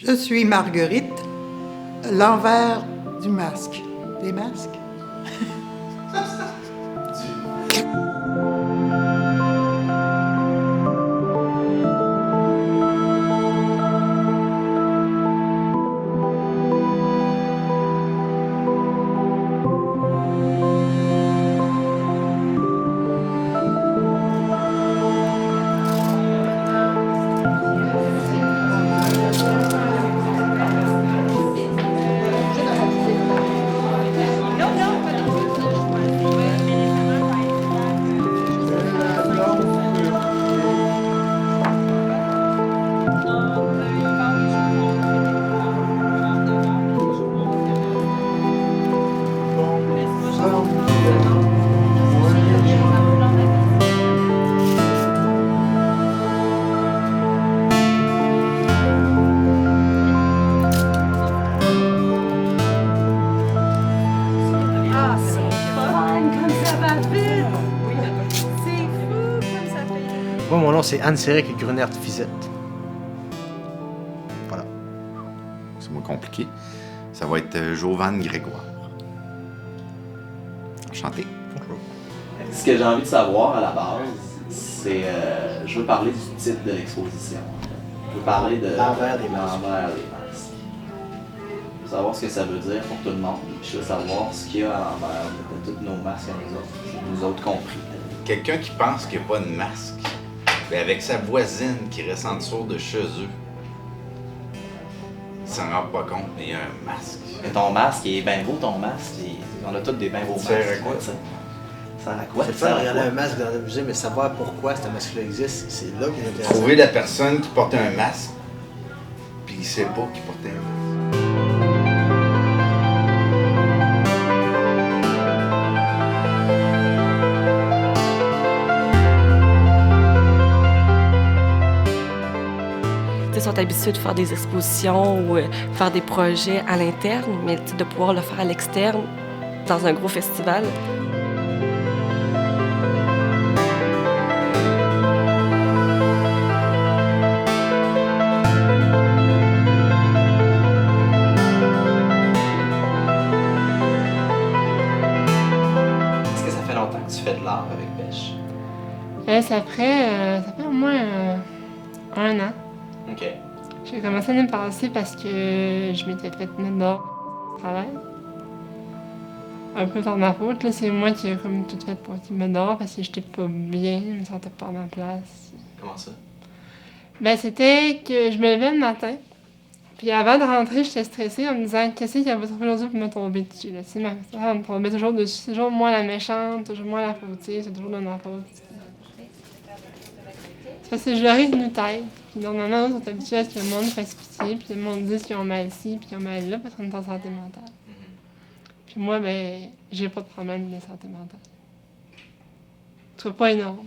Je suis Marguerite, l'envers du masque. Des masques? Moi, mon nom, c'est Anne-Céric Grunert-Fizette. Voilà. C'est moins compliqué. Ça va être Jovan Grégoire. Enchanté. Bonjour. Ce que j'ai envie de savoir à la base, c'est... je veux parler du titre de l'exposition. Je veux parler de... L'envers des masques. L'envers des masques. Je veux savoir ce que ça veut dire pour tout le monde. Je veux savoir ce qu'il y a à l'envers de tous nos masques à nous autres compris. Quelqu'un qui pense qu'il n'y a pas de masque, ben avec sa voisine qui reste en dessous de chez eux, il s'en rend pas compte, mais il y a un masque. Mais ton masque, il est bien beau, ton masque. On a tous des bien beaux masques. Ça sert à quoi? Ça sert à quoi? C'est Ça pas sert à regarder quoi? un masque dans le musée, mais savoir pourquoi ce masque-là existe, c'est là qu'il est intéressant. Trouver la personne qui porte un masque, puis il sait pas qu'il porte un masque. Ils sont habitués de faire des expositions ou faire des projets à l'interne, mais de pouvoir le faire à l'externe, dans un gros festival. Est-ce que ça fait longtemps que tu fais de l'art avec Pêche? Ça fait au moins 1 an. OK. J'ai commencé l'année passée parce que je m'étais fait mettre dehors au travail. Un peu par ma faute, là, c'est moi qui ai comme tout fait pour me mettre dehors parce que j'étais pas bien, je me sentais pas à ma place. Comment ça? Ben c'était que je me levais le matin, puis avant de rentrer, j'étais stressée en me disant qu'est-ce qu'il y avait aujourd'hui pour me tomber dessus. Là. Tu sais, ça me tombait toujours dessus, c'est toujours moi la méchante, toujours moi la fautée, c'est toujours de ma faute. C'est parce que je leur ai tenu tête. Puis normalement, ils sont habitués à ce que le monde fasse pitié, puis le monde dise qu'ils ont mal ici, puis qu'ils ont mal là, parce qu'on est en santé mentale. Puis moi, ben, j'ai pas de problème de santé mentale. C'est pas énorme.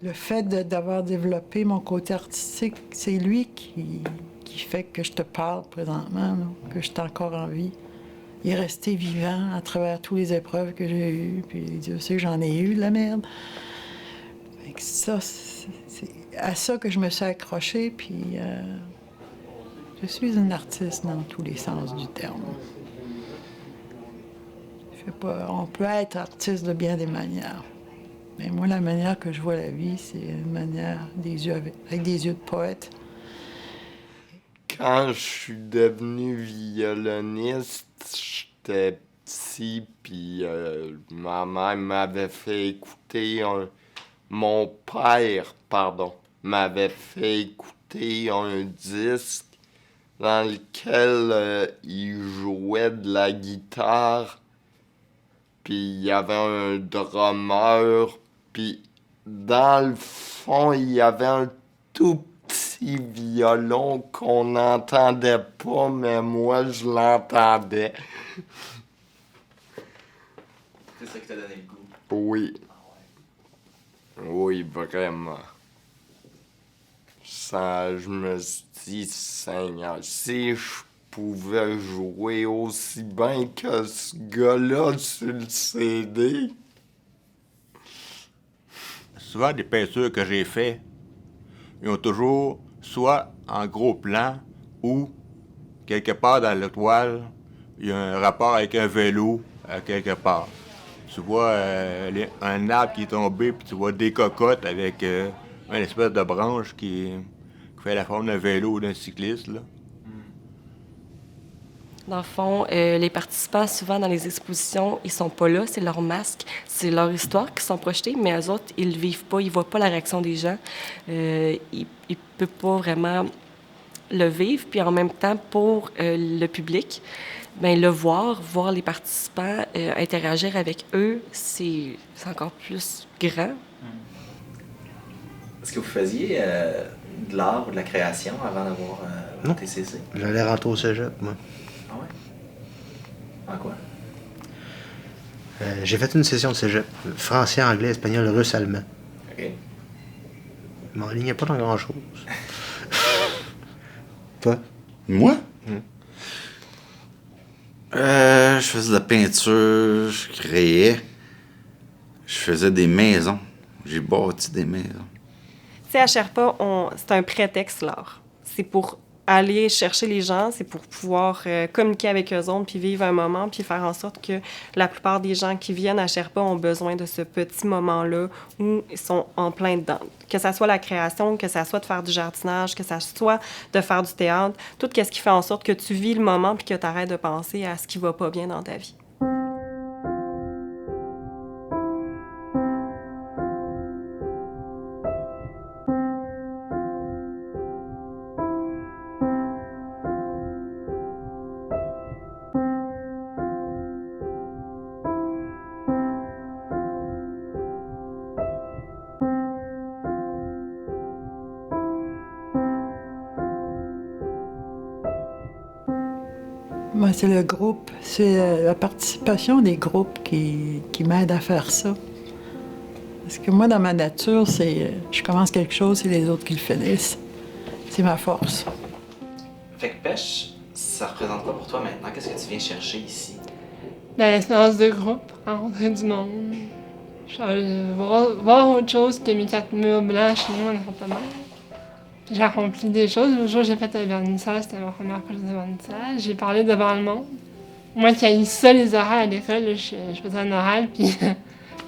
Le fait d'avoir développé mon côté artistique, c'est lui qui fait que je te parle présentement, là, que je suis encore en vie. Il est resté vivant à travers toutes les épreuves que j'ai eues, puis Dieu sait que j'en ai eu de la merde. Fait que ça, c'est à ça que je me suis accrochée, puis je suis une artiste dans tous les sens du terme. On peut être artiste de bien des manières. Mais moi, la manière que je vois la vie, c'est une manière avec des yeux de poète. Quand je suis devenu violoniste, j'étais petit, puis ma mère m'avait fait écouter mon père, m'avait fait écouter un disque dans lequel il jouait de la guitare, puis il y avait un drummer, puis dans le fond, il y avait un tout petit violon qu'on n'entendait pas, mais moi, je l'entendais. C'est ça qui t'a donné le goût? Oui. Ah ouais. Oui, vraiment. Je me suis dit, Seigneur, si je pouvais jouer aussi bien que ce gars-là sur le CD. Souvent, les peintures que j'ai faites, ils ont toujours soit en gros plan ou quelque part dans la toile, il y a un rapport avec un vélo à quelque part. Tu vois un arbre qui est tombé, puis tu vois des cocottes avec une espèce de branche qui fait la forme d'un vélo ou d'un cycliste, là. Dans le fond, les participants, souvent dans les expositions, ils sont pas là, c'est leur masque, c'est leur histoire qui sont projetées, mais eux autres, ils le vivent pas, ils voient pas la réaction des gens. Ils peuvent pas vraiment le vivre, puis en même temps, pour le public, le voir les participants interagir avec eux, c'est encore plus grand. Est-ce que vous faisiez de l'art ou de la création avant d'avoir Non. TCC? J'allais rentrer au cégep, moi. Ah ouais? En quoi? J'ai fait une session de cégep. Français, anglais, espagnol, russe, allemand. OK. Je m'enlignais pas dans grand-chose. Toi? Moi? Je faisais de la peinture, je créais. Je faisais des maisons. J'ai bâti des maisons. Tu sais, à Sherpa, c'est un prétexte, l'art. C'est pour aller chercher les gens, c'est pour pouvoir communiquer avec eux autres, puis vivre un moment, puis faire en sorte que la plupart des gens qui viennent à Sherpa ont besoin de ce petit moment-là où ils sont en plein dedans. Que ça soit la création, que ça soit de faire du jardinage, que ça soit de faire du théâtre, tout ce qui fait en sorte que tu vis le moment puis que tu arrêtes de penser à ce qui va pas bien dans ta vie. Moi, c'est le groupe, c'est la participation des groupes qui m'aide à faire ça. Parce que moi, dans ma nature, c'est je commence quelque chose, c'est les autres qui le finissent. C'est ma force. Fait que pêche, ça représente quoi pour toi maintenant? Qu'est-ce que tu viens chercher ici? L'expérience de groupe, rencontrer du monde. Voir autre chose que mes 4 murs blancs chez nous en appartement. J'ai accompli des choses. Le jour où j'ai fait un vernissage, c'était ma première projet de vernissage. J'ai parlé devant le monde. Moi qui ai eu ça, les orales à l'école, là, je faisais un oral, puis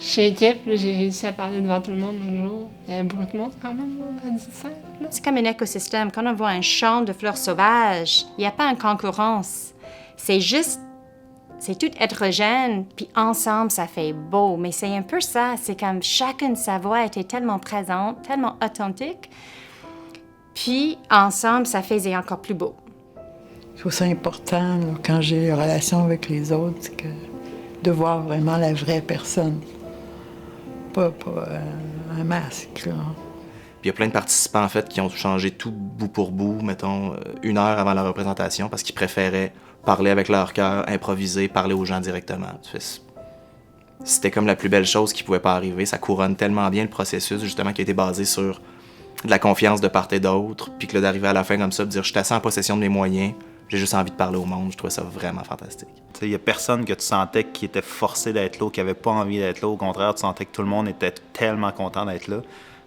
chez équipe, j'ai réussi à parler devant tout le monde un jour. Il y avait beaucoup de monde quand même, à 17. C'est comme un écosystème. Quand on voit un champ de fleurs sauvages, il n'y a pas une concurrence. C'est tout hétérogène, puis ensemble, ça fait beau. Mais c'est un peu ça. C'est comme chacune sa voix était tellement présente, tellement authentique. Puis, ensemble, ça faisait encore plus beau. Je trouve ça important, là, quand j'ai des relations avec les autres, de voir vraiment la vraie personne. Pas un masque, là. Puis il y a plein de participants, en fait, qui ont changé tout bout pour bout, mettons, 1 heure avant la représentation, parce qu'ils préféraient parler avec leur cœur, improviser, parler aux gens directement. C'était comme la plus belle chose qui pouvait pas arriver. Ça couronne tellement bien le processus, justement, qui a été basé sur de la confiance de part et d'autre, puis que là, d'arriver à la fin comme ça, de dire « je suis assez en possession de mes moyens, j'ai juste envie de parler au monde », je trouvais ça vraiment fantastique. Il n'y a personne que tu sentais qui était forcé d'être là ou qui n'avait pas envie d'être là. Au contraire, tu sentais que tout le monde était tellement content d'être là.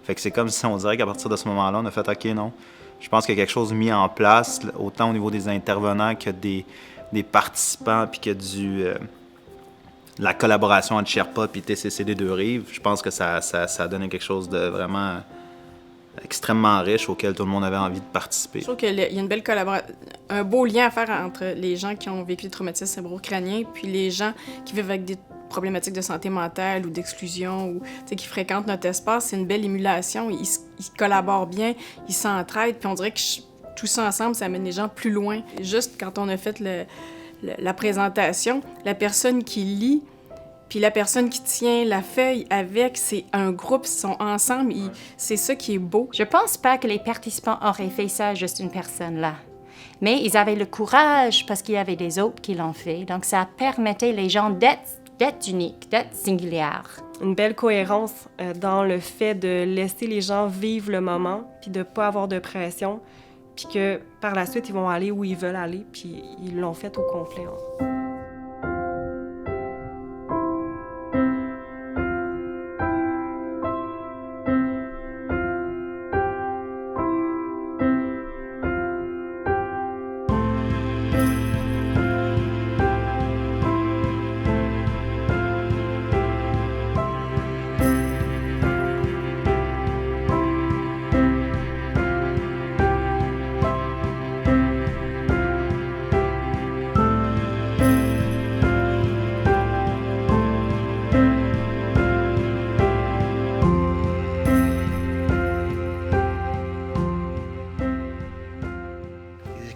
Fait que c'est comme si on dirait qu'à partir de ce moment-là, on a fait « OK, non ». Je pense qu'il y a quelque chose mis en place, autant au niveau des intervenants que des participants, puis que de la collaboration entre Sherpa et TCC des Deux-Rives. Je pense que ça a donné quelque chose de vraiment extrêmement riche auquel tout le monde avait envie de participer. Je trouve qu'il y a une belle collaboration, un beau lien à faire entre les gens qui ont vécu des traumatismes cérébro-crâniens puis les gens qui vivent avec des problématiques de santé mentale ou d'exclusion ou qui fréquentent notre espace. C'est une belle émulation. Ils collaborent bien, ils s'entraident, puis on dirait que tout ça ensemble, ça amène les gens plus loin. Juste quand on a fait la présentation, la personne qui lit puis la personne qui tient la feuille avec, c'est un groupe, ils sont ensemble, c'est ça qui est beau. Je pense pas que les participants auraient fait ça juste une personne là. Mais ils avaient le courage parce qu'il y avait des autres qui l'ont fait. Donc ça permettait les gens d'être uniques, d'être singulières. Une belle cohérence dans le fait de laisser les gens vivre le moment, puis de pas avoir de pression, puis que par la suite, ils vont aller où ils veulent aller, puis ils l'ont fait au complet.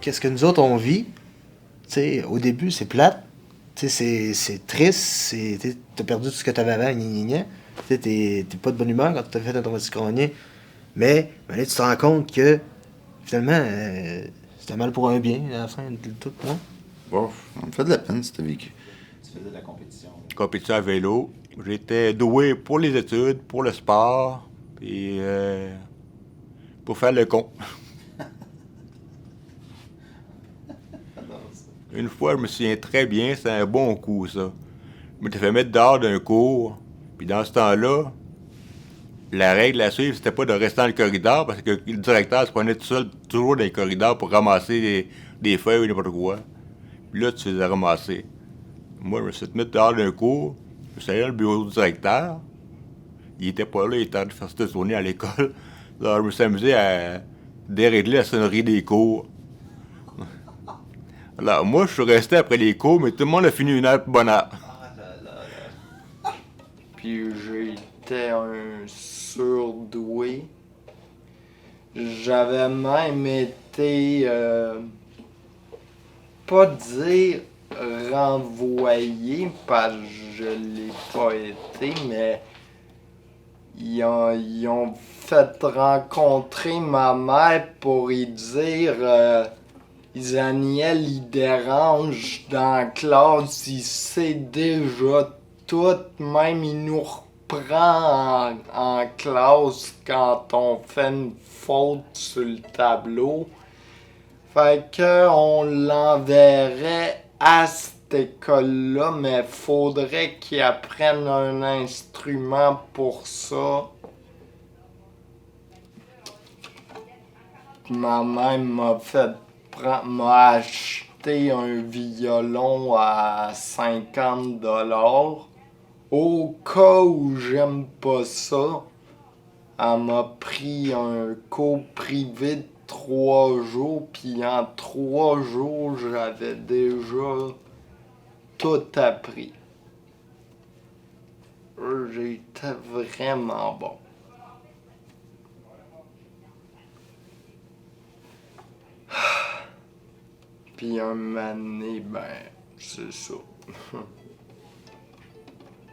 qu'est-ce que nous autres, on vit, tu sais, au début, c'est plate. Tu sais, c'est triste. T'as perdu tout ce que t'avais avant, gna. Tu sais, t'es pas de bonne humeur quand t'as fait un traumatisme crânien. Mais là, tu te rends compte que, finalement, c'était mal pour un bien, à la fin de tout, non? Bon, on me fait de la peine, c'était vécu. Tu faisais de la compétition. Compétition à vélo. J'étais doué pour les études, pour le sport, puis pour faire le con. Une fois, je me souviens très bien, c'était un bon coup, ça. Je m'étais fait mettre dehors d'un cours, puis dans ce temps-là, la règle à suivre, c'était pas de rester dans le corridor, parce que le directeur se prenait tout seul, toujours dans les corridors pour ramasser des feuilles ou n'importe quoi. Puis là, tu te faisais ramasser. Moi, je me suis fait mettre dehors d'un cours, je suis allé dans le bureau du directeur. Il était pas là, il était en train de faire cette tournée à l'école. Alors, je me suis amusé à dérégler la sonnerie des cours. Alors, moi, je suis resté après les cours, mais tout le monde a fini 1 heure plus bonne heure. Puis j'étais un surdoué. J'avais même été, pas dire renvoyé, parce que je l'ai pas été, mais ils ont fait rencontrer ma mère pour y dire... Isaniel, il dérange dans la classe, il sait déjà tout, même il nous reprend en classe quand on fait une faute sur le tableau. Fait que on l'enverrait à cette école-là, mais faudrait qu'il apprenne un instrument pour ça. Ma mère m'a acheté un violon à 50 $. Au cas où j'aime pas ça, elle m'a pris un cours privé de 3 jours, puis en 3 jours, j'avais déjà tout appris. J'étais vraiment bon. Puis un moment donné, ben, c'est ça.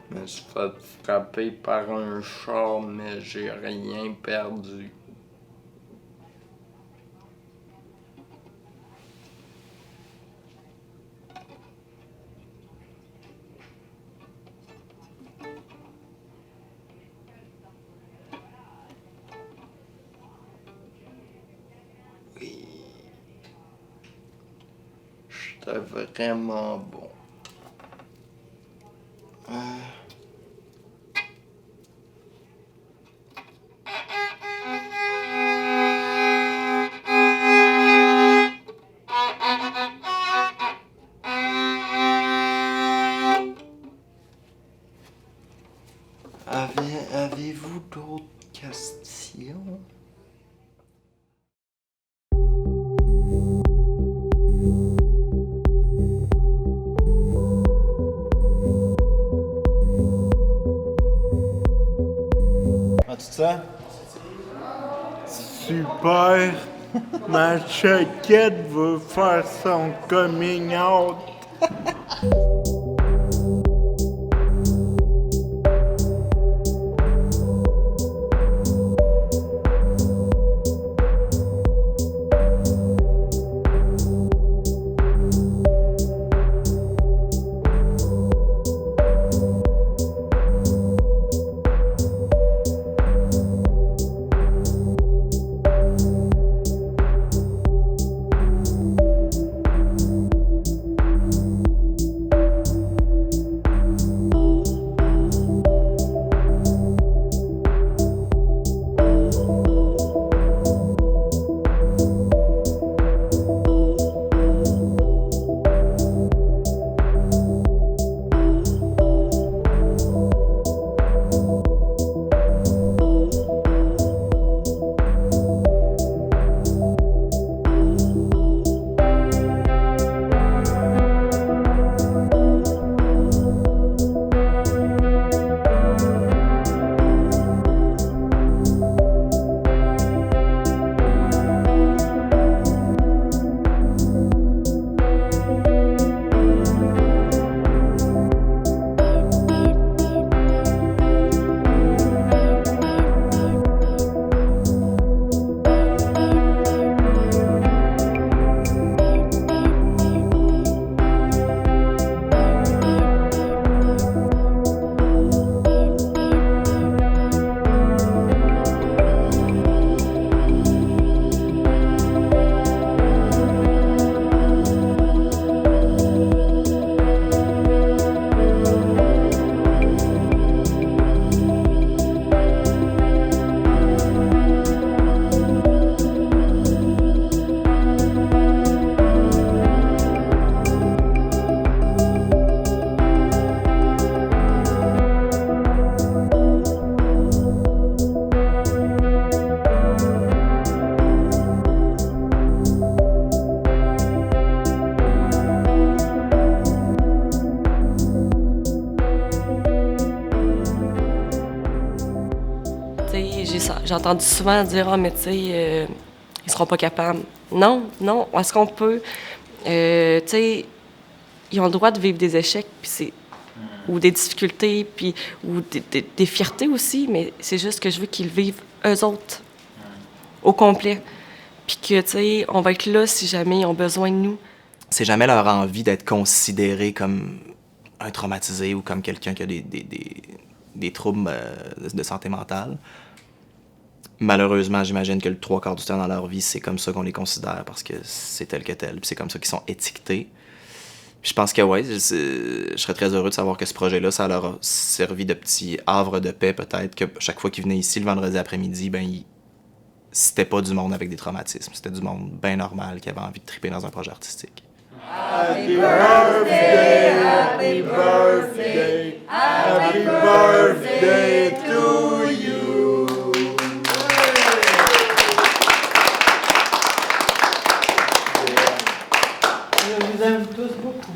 Je me suis fait frapper par un char, mais j'ai rien perdu. J'étais vraiment bon. Avez-vous d'autres questions? Ça? Super! Ma choquette veut faire son coming out! j'ai entendu souvent dire « Ah, mais tu sais, ils seront pas capables. » Non, est-ce qu'on peut... tu sais, ils ont le droit de vivre des échecs, ou des difficultés, ou des fiertés aussi, mais c'est juste que je veux qu'ils vivent eux autres, au complet. Puis que, tu sais, on va être là si jamais ils ont besoin de nous. C'est jamais leur envie d'être considéré comme un traumatisé ou comme quelqu'un qui a des troubles de santé mentale. Malheureusement, j'imagine que le 3/4 du temps dans leur vie, c'est comme ça qu'on les considère parce que c'est tel que tel, puis c'est comme ça qu'ils sont étiquetés. Puis je pense que ouais, je serais très heureux de savoir que ce projet-là, ça leur a servi de petit havre de paix peut-être, que chaque fois qu'ils venaient ici le vendredi après-midi, c'était pas du monde avec des traumatismes, c'était du monde bien normal qui avait envie de triper dans un projet artistique. Happy birthday, happy birthday, happy birthday to you. Je vous aime tous beaucoup.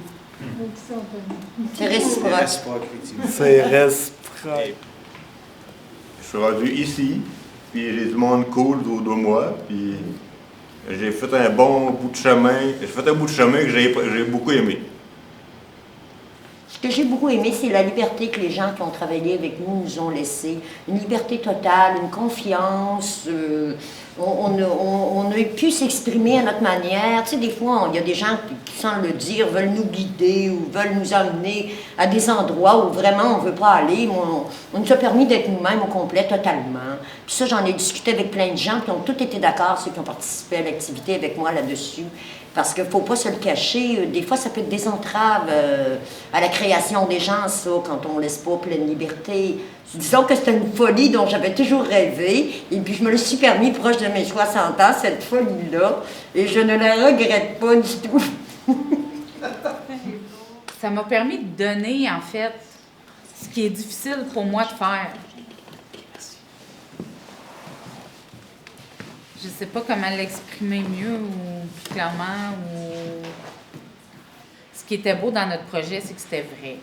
C'est réciproque. C'est réciproque. Je suis rendu ici, puis j'ai du monde cool autour de moi, puis j'ai fait un bon bout de chemin. J'ai fait un bout de chemin que j'ai beaucoup aimé. Ce que j'ai beaucoup aimé, c'est la liberté que les gens qui ont travaillé avec nous ont laissée. Une liberté totale, une confiance. On a pu s'exprimer à notre manière. Tu sais, des fois, il y a des gens qui, sans le dire, veulent nous guider ou veulent nous amener à des endroits où vraiment on ne veut pas aller. On nous a permis d'être nous-mêmes au complet, totalement. Puis ça, j'en ai discuté avec plein de gens qui ont tous été d'accord, ceux qui ont participé à l'activité avec moi là-dessus. Parce qu'il ne faut pas se le cacher. Des fois, ça peut être des entraves à la création des gens, ça, quand on ne laisse pas pleine liberté. Disons que c'était une folie dont j'avais toujours rêvé. Et puis, je me le suis permis proche de mes 60 ans, cette folie-là. Et je ne la regrette pas du tout. Ça m'a permis de donner, en fait, ce qui est difficile pour moi de faire. Je sais pas comment l'exprimer mieux ou plus clairement. Ou... Ce qui était beau dans notre projet, c'est que c'était vrai.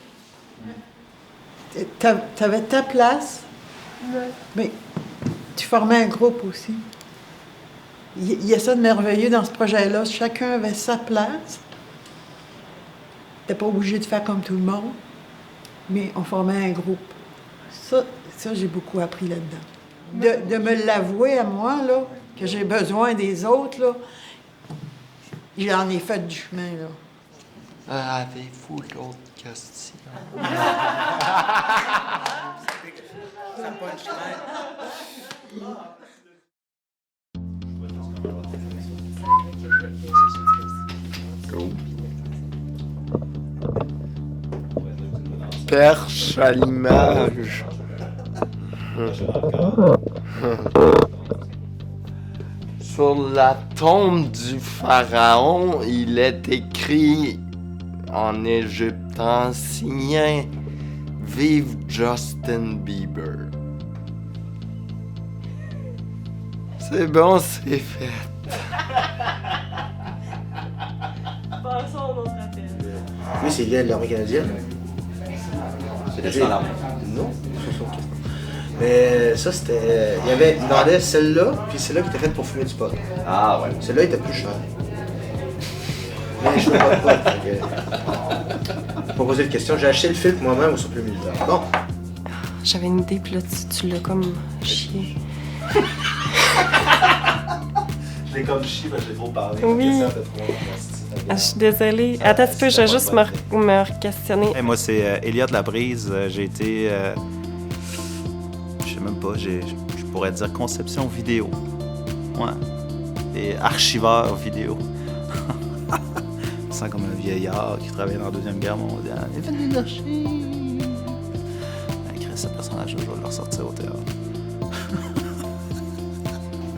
T'avais ta place, mais tu formais un groupe aussi. Il y a ça de merveilleux dans ce projet-là. Chacun avait sa place. T'es pas obligé de faire comme tout le monde, mais on formait un groupe. Ça j'ai beaucoup appris là-dedans. De me l'avouer à moi, là, que j'ai besoin des autres, là, j'en ai fait du chemin, là. Avez-vous l'autre question? Perche à l'image. Sur la tombe du pharaon, il est écrit en Égypte ancien « Vive Justin Bieber ». C'est bon, c'est fait. Oui, c'est lié à l'armée canadienne. C'est dans l'armée? Non. Mais ça, c'était... Il demandait celle-là, puis celle-là qui était faite pour fumer du pot. Ah ouais. Celle-là était plus chère. Mais je ne veux pas de pot. Je pas posé de question. J'ai acheté le filtre moi-même au surplus militaire. Bon. J'avais une idée, puis là, tu l'as comme chié. Je l'ai comme chié parce que j'ai trop parlé. Oui. Je suis désolée. Attends un petit peu, je vais juste me questionner. Hey, moi, c'est Elliot Labrise. J'ai été... je sais même pas, je pourrais dire conception vidéo. Ouais. Et archiveur vidéo. Je me sens comme un vieillard qui travaille dans la Deuxième Guerre mondiale. Il est venu lâcher. Avec ce personnage-là, je vais le ressortir au théâtre.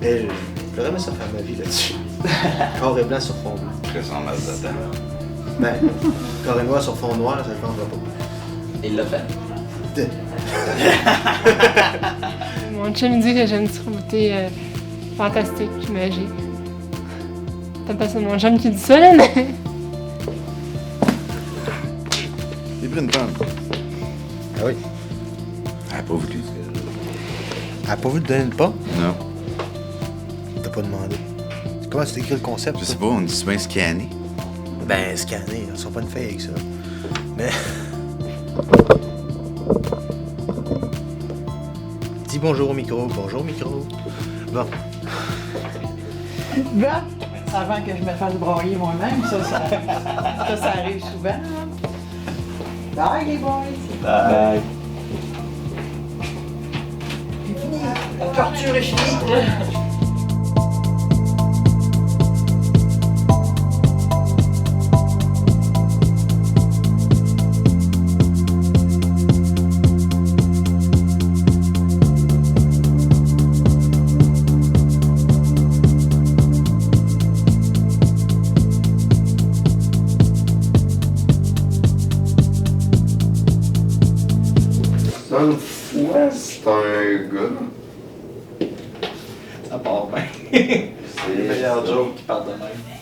Mais j'aurais aimé ça faire ma vie là-dessus. Corps et blanc sur fond blanc. Très en masse d'attente. Ben, corps et noir sur fond noir, ça ne changera pas. Il l'a fait. Mon chum me dit que j'ai une beauté fantastique, magique. T'as pas ça mon chum qui dit ça, là, mais... J'ai pris une femme. Ah oui? Elle n'a pas voulu. Elle a pas voulu te donner une pomme? Non. T'as pas demandé. Comment tu décris le concept? Je sais pas, on dit bien scanner. Ben, scanner, ils sont pas une fake, ça. Mais. Dis bonjour au micro. Bonjour au micro. Bon. Bon, avant que je me fasse broyer moi-même, ça arrive souvent. Bye les boys! Bye. C'est fini. La torture est finie. Une fois, c'est un gars. Ça part bien. C'est les meilleurs jokes qui partent de même.